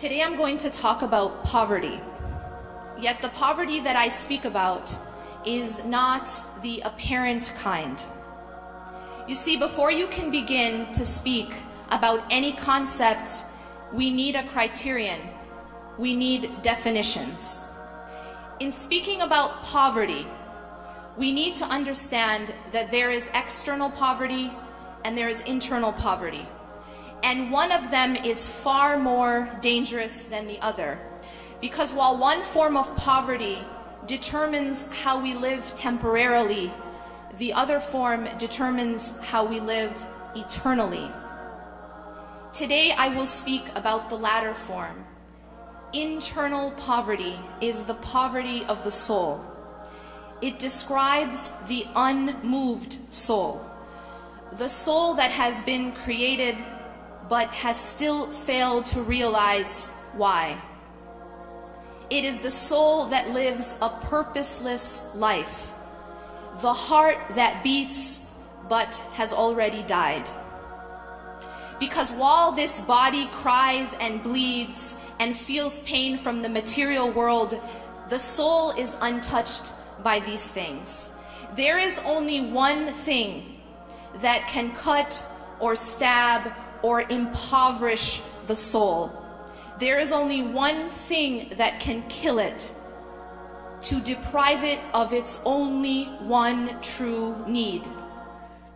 Today I'm going to talk about poverty. Yet the poverty that I speak about is not the apparent kind. You see, before you can begin to speak about any concept, we need a criterion. We need definitions. In speaking about poverty, we need to understand that there is external poverty and there is internal poverty. And one of them is far more dangerous than the other. Because while one form of poverty determines how we live temporarily, the other form determines how we live eternally. Today I will speak about the latter form. Internal poverty is the poverty of the soul. It describes the unmoved soul. The soul that has been created but has still failed to realize why. It is the soul that lives a purposeless life. The heart that beats but has already died. Because while this body cries and bleeds and feels pain from the material world, the soul is untouched by these things. There is only one thing that can cut or stab or impoverish the soul. There is only one thing that can kill it, to deprive it of its only one true need,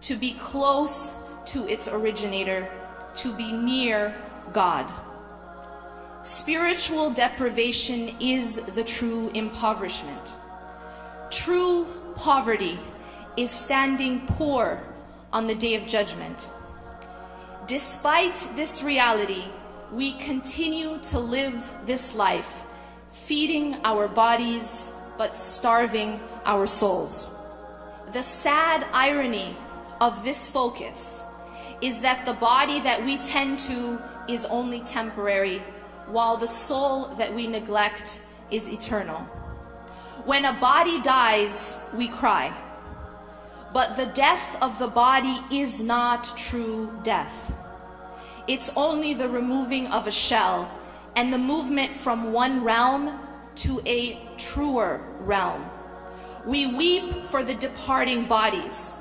to be close to its originator, to be near God. Spiritual deprivation is the true impoverishment. True poverty is standing poor on the day of judgment. Despite this reality, we continue to live this life, feeding our bodies but starving our souls. The sad irony of this focus is that the body that we tend to is only temporary, while the soul that we neglect is eternal. When a body dies, we cry. But the death of the body is not true death. It's only the removing of a shell and the movement from one realm to a truer realm. We weep for the departing bodies,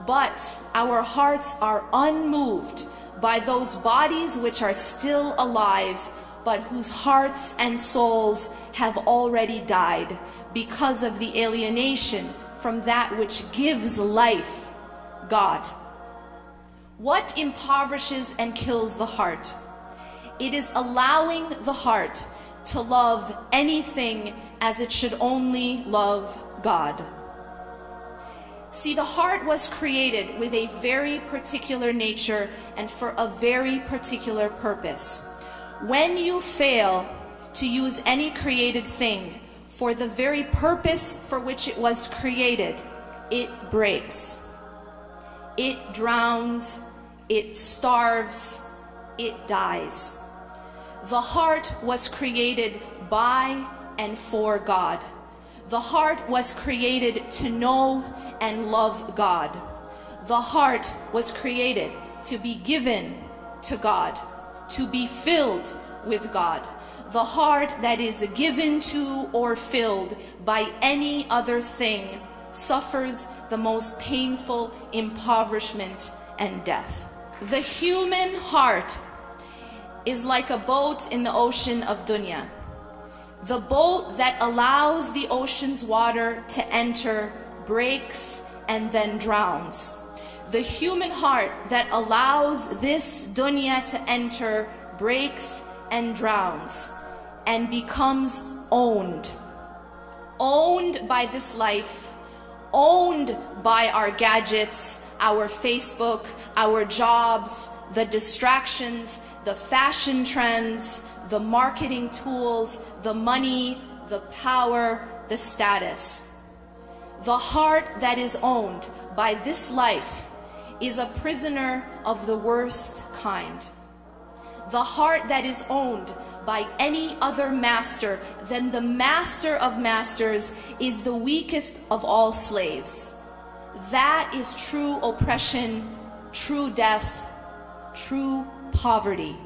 but our hearts are unmoved by those bodies which are still alive, but whose hearts and souls have already died because of the alienation from that which gives life, God. What impoverishes and kills the heart? It is allowing the heart to love anything as it should only love God. See, the heart was created with a very particular nature and for a very particular purpose. When you fail to use any created thing for the very purpose for which it was created, it breaks. It drowns, it starves, it dies. The heart was created by and for God. The heart was created to know and love God. The heart was created to be given to God, to be filled with God. The heart that is given to or filled by any other thing suffers the most painful impoverishment and death. The human heart is like a boat in the ocean of dunya. The boat that allows the ocean's water to enter breaks and then drowns. The human heart that allows this dunya to enter breaks and drowns and becomes owned. Owned by this life, owned by our gadgets, our Facebook, our jobs, the distractions, the fashion trends, the marketing tools, the money, the power, the status. The heart that is owned by this life is a prisoner of the worst kind. The heart that is owned by any other master than the master of masters is the weakest of all slaves. That is true oppression, true death, true poverty.